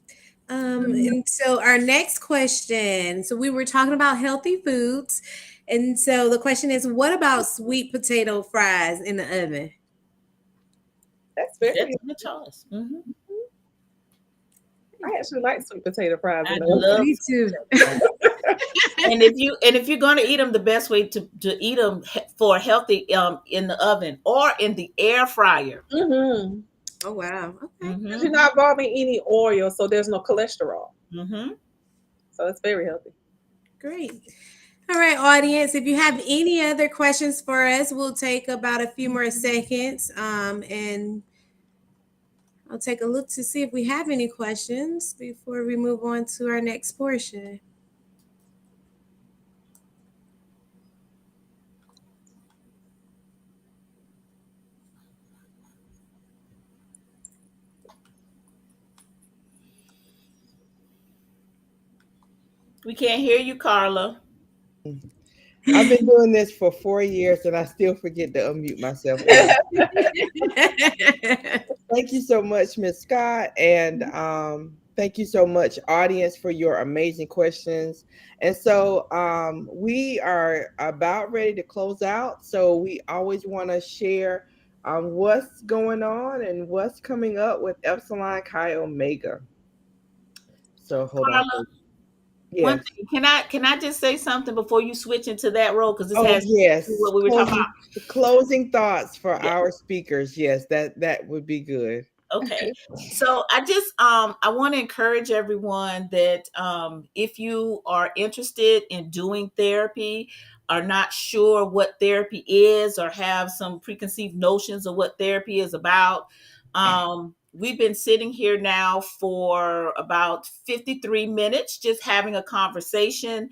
And so our next question. So we were talking about healthy foods. And so the question is, what about sweet potato fries in the oven? That's very. That's a good choice. Mm-hmm. I actually like sweet potato fries. I in the love Me too. and if you're going to eat them, the best way to eat them for healthy in the oven or in the air fryer. Mm-hmm. Oh wow. Okay. Because you're not involving any oil, so there's no cholesterol. Mm-hmm. So it's very healthy. Great. All right, audience. If you have any other questions for us, we'll take about a few more seconds. And I'll take a look to see if we have any questions before we move on to our next portion. We can't hear you, Carla. I've been doing this for 4 years and I still forget to unmute myself. Thank you so much, Ms. Scott. And thank you so much, audience, for your amazing questions. And so we are about ready to close out. So we always want to share what's going on and what's coming up with Epsilon Chi Omega. So hold Carla, on. one Yes. thing, can I just say something before you switch into that role? Because this Oh, has yes. to do what we were talking about. Closing thoughts for Yeah. our speakers. Yes, that would be good. Okay. So I just I want to encourage everyone that if you are interested in doing therapy, are not sure what therapy is, or have some preconceived notions of what therapy is about, we've been sitting here now for about 53 minutes just having a conversation.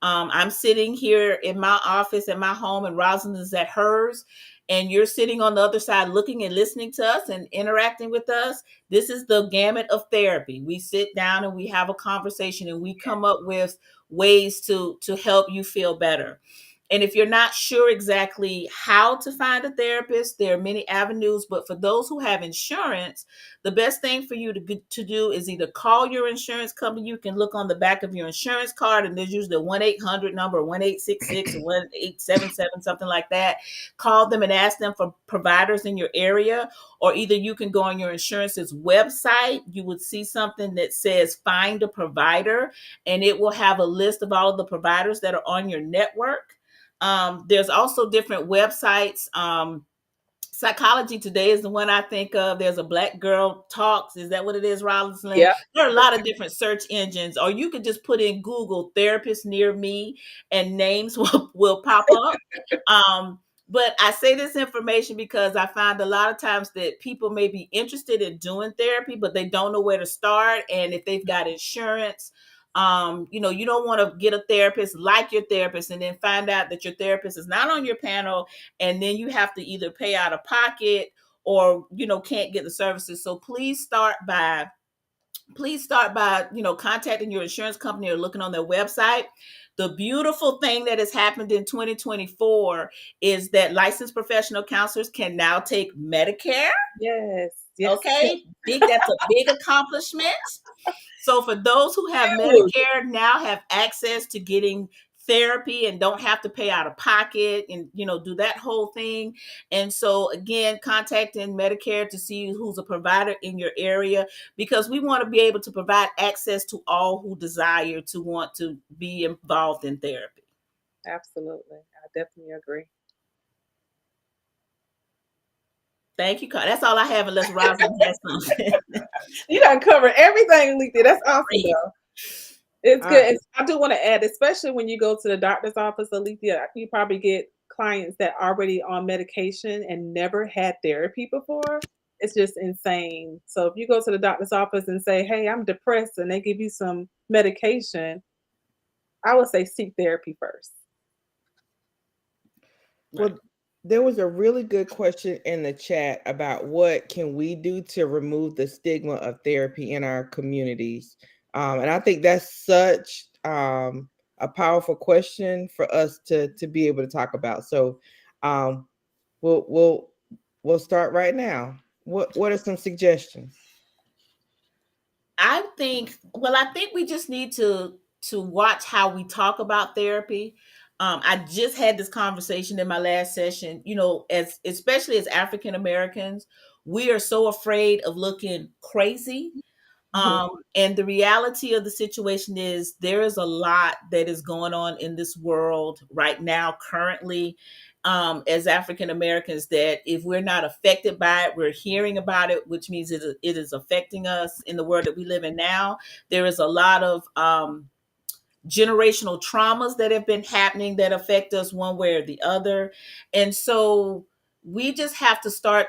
I'm sitting here in my office at my home, and Rosalind is at hers, and you're sitting on the other side looking and listening to us and interacting with us. This is the gamut of therapy. We sit down and we have a conversation, and we come up with ways to help you feel better. And if you're not sure exactly how to find a therapist, there are many avenues. But for those who have insurance, the best thing for you to do is either call your insurance company. You can look on the back of your insurance card, and there's usually a 1-800 number, 1-866 or 1-877, something like that. Call them and ask them for providers in your area. Or either you can go on your insurance's website. You would see something that says find a provider, and it will have a list of all of the providers that are on your network. There's also different websites. Psychology Today is the one I think of. There's a Black Girl Talks. Is that what it is, Rosalind? Yeah. There are a lot of different search engines, or you could just put in Google therapist near me, and names will pop up. But I say this information because I find a lot of times that people may be interested in doing therapy, but they don't know where to start. And if they've got insurance, you don't want to get a therapist like your therapist and then find out that your therapist is not on your panel, and then you have to either pay out of pocket or can't get the services. So please start by contacting your insurance company or looking on their website. The beautiful thing that has happened in 2024 is that licensed professional counselors can now take Medicare. Yes. Okay, that's a big accomplishment. So for those who have Medicare, now have access to getting therapy and don't have to pay out of pocket and do that whole thing. And so again, contacting Medicare to see who's a provider in your area, because we want to be able to provide access to all who desire to want to be involved in therapy. Absolutely. I definitely agree. Thank you. That's all I have, unless Rosalind has something. You done covered everything, Lethea. That's awesome, though. It's good. And I do want to add, especially when you go to the doctor's office, Alethea, you probably get clients that are already on medication and never had therapy before. it's just insane. So if you go to the doctor's office and say, "Hey, I'm depressed," and they give you some medication, I would say seek therapy first. Well, there was a really good question in the chat about what can we do to remove the stigma of therapy in our communities. And I think that's such a powerful question for us to be able to talk about. So um, we'll we'll we'll start right now. What are some suggestions? I think, well, I think we just need to watch how we talk about therapy. I just had this conversation in my last session. You know, as especially as African Americans, we are so afraid of looking crazy. And the reality of the situation is there is a lot that is going on in this world right now, currently, as African Americans, that if we're not affected by it, we're hearing about it, which means it is affecting us in the world that we live in now. There is a lot of generational traumas that have been happening that affect us one way or the other. And so we just have to start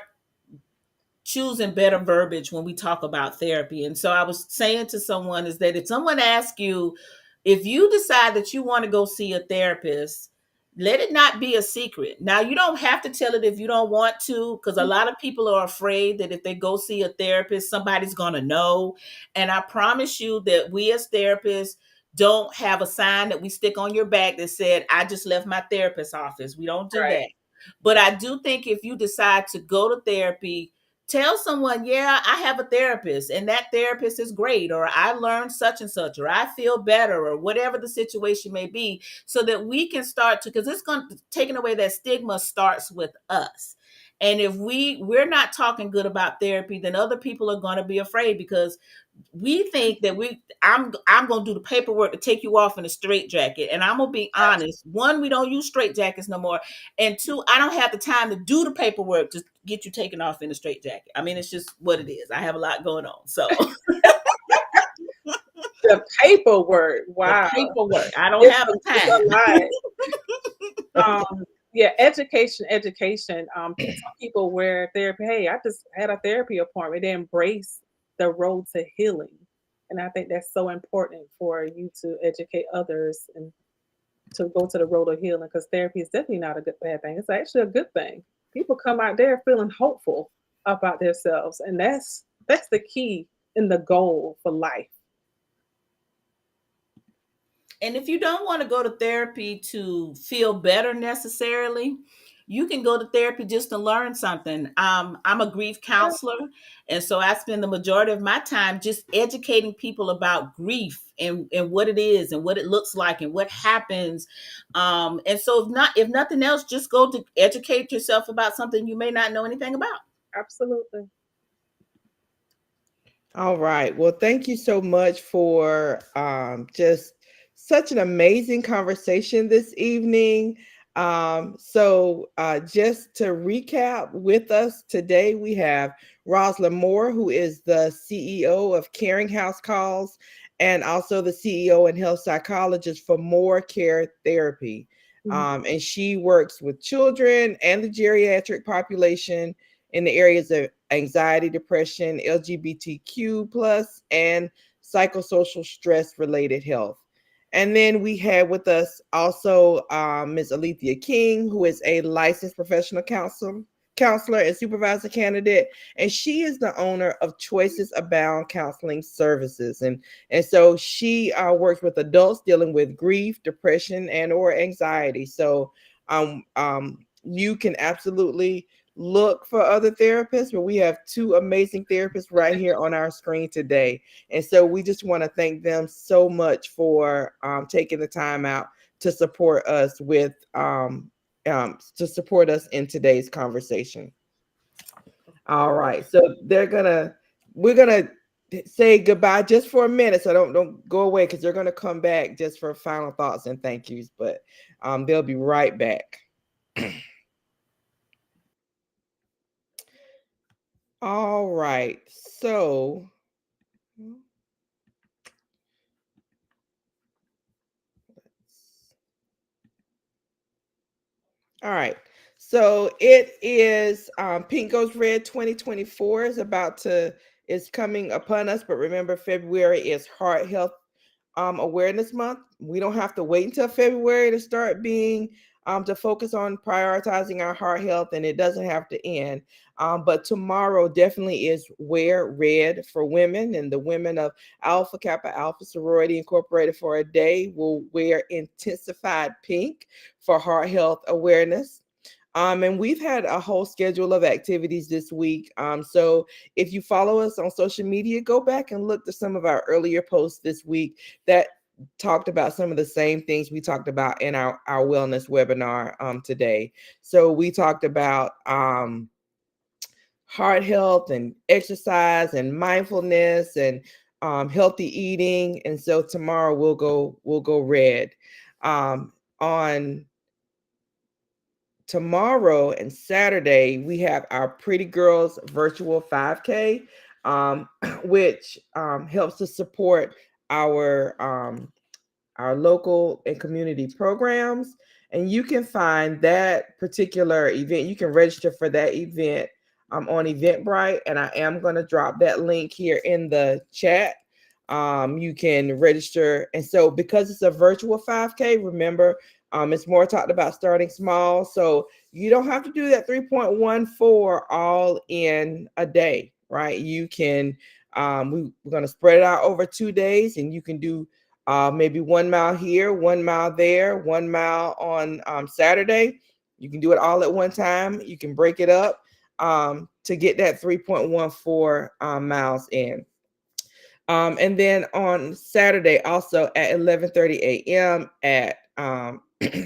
choosing better verbiage when we talk about therapy. And so I was saying to someone is that if someone asks you, if you decide that you want to go see a therapist, let it not be a secret. Now, you don't have to tell it if you don't want to, because a lot of people are afraid that if they go see a therapist, somebody's going to know. And I promise you that we as therapists don't have a sign that we stick on your back that said, "I just left my therapist's office." We don't do Right. that. But I do think if you decide to go to therapy, tell someone, "Yeah, I have a therapist and that therapist is great," or "I learned such and such," or "I feel better," or whatever the situation may be, so that we can start to, because it's going to, taking away that stigma starts with us. And if we're not talking good about therapy, then other people are going to be afraid, because we think that I'm gonna do the paperwork to take you off in a straitjacket. And I'm gonna be honest, one, we don't use straitjackets no more. And two, I don't have the time to do the paperwork to get you taken off in a straitjacket. I mean, it's just what it is. I have a lot going on. So The paperwork, the wow, paperwork, I don't have the it's time. a lot. Yeah, education. Some people wear therapy. Hey, I just had a therapy appointment. They embrace the road to healing, and I think that's so important for you to educate others and to go to the road of healing, because therapy is definitely not a good bad thing. It's actually a good thing. People come out there feeling hopeful about themselves, and that's the key and the goal for life. And if you don't want to go to therapy to feel better necessarily, you can go to therapy just to learn something. I'm a grief counselor, and so I spend the majority of my time just educating people about grief and what it is and what it looks like and what happens. And so if nothing else, just go to educate yourself about something you may not know anything about. Absolutely. All right. Well, thank you so much for just such an amazing conversation this evening. Just to recap, with us today, we have Rosalind Moore, who is the CEO of Caring House Calls and also the CEO and health psychologist for More Care Therapy. And she works with children and the geriatric population in the areas of anxiety, depression, LGBTQ plus, and psychosocial stress related health. And then we had with us also Ms. Alethea King, who is a licensed professional counselor and supervisor candidate, and she is the owner of Choices Abound Counseling Services. And so she works with adults dealing with grief, depression, and or anxiety. So you can absolutely look for other therapists, but we have two amazing therapists right here on our screen today. And so we just want to thank them so much for taking the time out to support us to support us in today's conversation. All right. So we're gonna say goodbye just for a minute. So don't go away, because they're gonna come back just for final thoughts and thank yous, but they'll be right back. All right. So all right. So it is Pink Goes Red 2024 is coming upon us. But remember, February is Heart Health Awareness Month. We don't have to wait until February to start being to focus on prioritizing our heart health, and it doesn't have to end. But tomorrow definitely is Wear Red for women, and the women of Alpha Kappa Alpha Sorority Incorporated for a day will wear intensified pink for heart health awareness. And we've had a whole schedule of activities this week. So if you follow us on social media, go back and look to some of our earlier posts this week that talked about some of the same things we talked about in our wellness webinar today. So we talked about heart health and exercise and mindfulness and healthy eating. And so tomorrow we'll go red. On tomorrow and Saturday, we have our Pretty Girls virtual 5K, which helps to support our local and community programs. And you can find that particular event. You can register for that event on Eventbrite, and I am going to drop that link here in the chat. You can register. And so because it's a virtual 5K, remember, it's more talked about starting small. So you don't have to do that 3.14 all in a day, right? You can, we're going to spread it out over 2 days, and you can do maybe 1 mile here, 1 mile there, 1 mile on Saturday. You can do it all at one time. You can break it up to get that 3.14 miles in. And then on Saturday, also at 11:30 a.m. at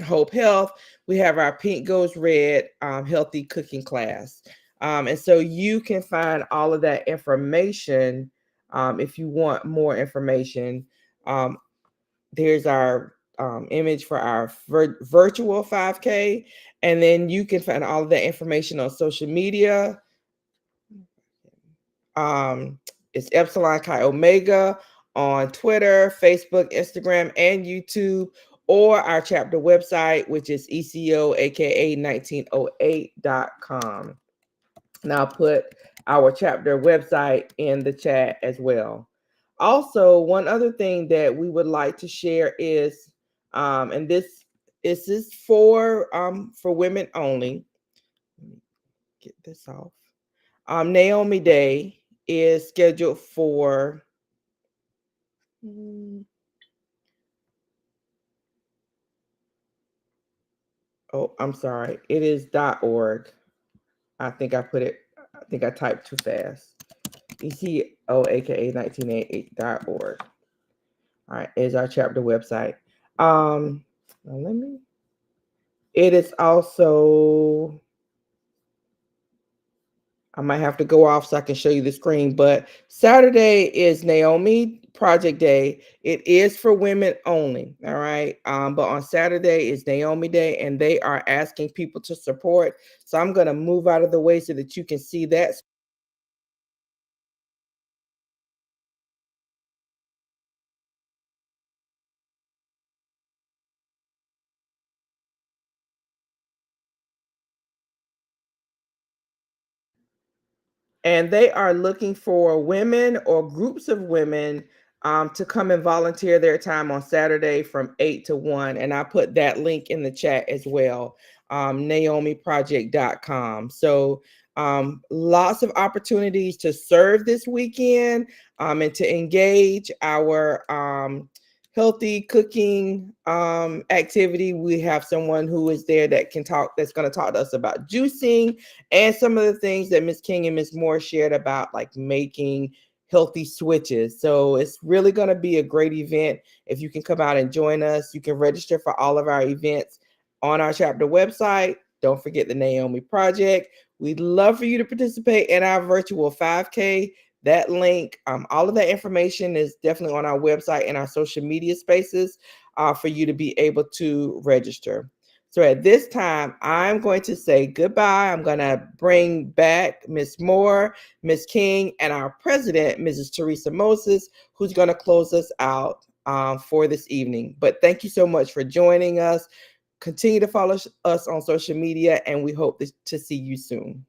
Hope Health, we have our Pink Goes Red healthy cooking class. And so you can find all of that information if you want more information. There's our image for our virtual 5K, and then you can find all of that information on social media. It's Epsilon Chi Omega on Twitter, Facebook, Instagram, and YouTube, or our chapter website, which is ECO-1908.com. And I'll put our chapter website in the chat as well. Also, one other thing that we would like to share is, and this is for women only. Let me get this off. Naomi Day is scheduled for I'm sorry. It is .org. I think I typed too fast. ECO-1908.org. All right, is our chapter website. It is also, I might have to go off so I can show you the screen, but Saturday is Naomi Project Day. It is for women only, all right? But on Saturday is Naomi Day, and they are asking people to support. So I'm going to move out of the way so that you can see that. And they are looking for women or groups of women to come and volunteer their time on Saturday from 8 to 1. And I put that link in the chat as well, naomiproject.com. So lots of opportunities to serve this weekend and to engage our healthy cooking activity. We have someone who is there that's going to talk to us about juicing and some of the things that Ms. King and Ms. Moore shared about, like making healthy switches. So it's really going to be a great event. If you can come out and join us, you can register for all of our events on our chapter website. Don't forget the Naomi Project. We'd love for you to participate in our virtual 5K. That link, all of that information is definitely on our website and our social media spaces for you to be able to register. So at this time, I'm going to say goodbye. I'm going to bring back Ms. Moore, Ms. King, and our president, Mrs. Teresa Moses, who's going to close us out for this evening. But thank you so much for joining us. Continue to follow us on social media, and we hope to see you soon.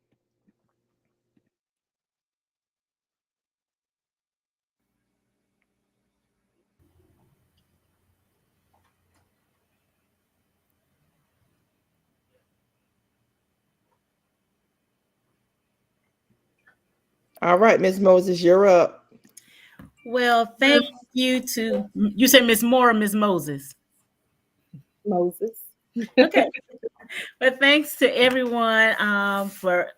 All right, Ms. Moses, you're up. Well, thank you to, you said Ms. Moore or Ms. Moses? Moses. Okay. Well, thanks to everyone for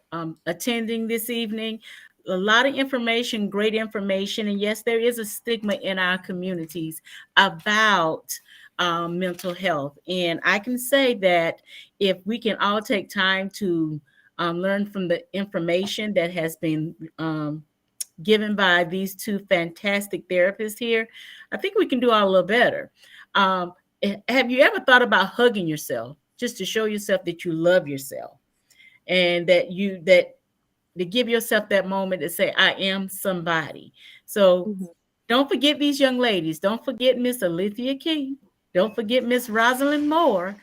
attending this evening. A lot of information, great information. And yes, there is a stigma in our communities about mental health. And I can say that if we can all take time to learn from the information that has been given by these two fantastic therapists here, I think we can do a little better. Have you ever thought about hugging yourself just to show yourself that you love yourself and that to give yourself that moment to say, I am somebody. So don't forget these young ladies. Don't forget Miss Alethea King. Don't forget Miss Rosalind Moore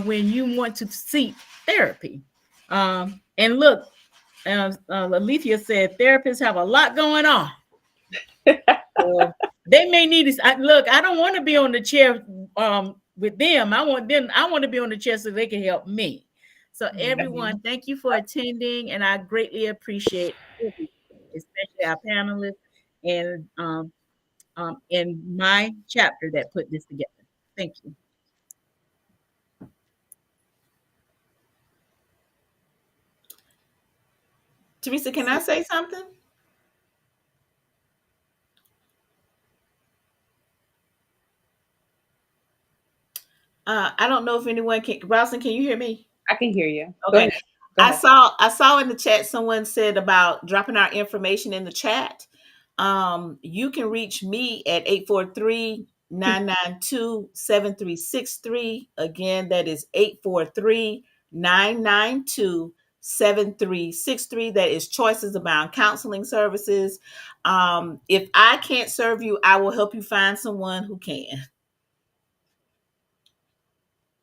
when you want to seek therapy. And look, Alethea said therapists have a lot going on. They may need to look. I don't want to be on the chair with them. I want to be on the chair so they can help me. So everyone, thank you for attending, and I greatly appreciate it, especially our panelists and my chapter that put this together. Thank you. Teresa, can I say something? I don't know if anyone can. Ralston, can you hear me? I can hear you. Okay. I saw in the chat someone said about dropping our information in the chat. You can reach me at 843-992-7363. Again, that is 843-992-7363. That is Choices Abound Counseling Services. If I can't serve you, I will help you find someone who can.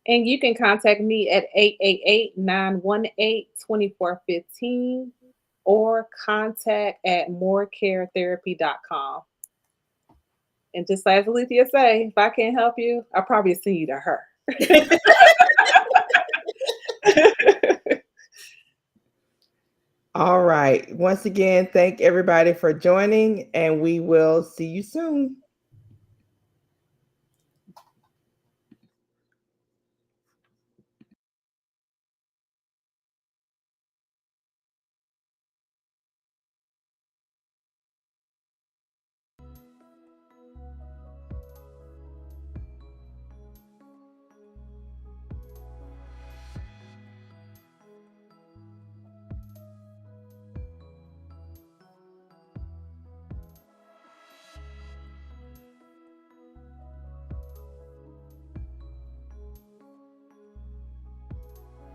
And you can contact me at 888-918-2415 or contact@morecaretherapy.com. And just as Alethea say, if I can't help you, I'll probably send you to her. All right. Once again, thank everybody for joining, and we will see you soon.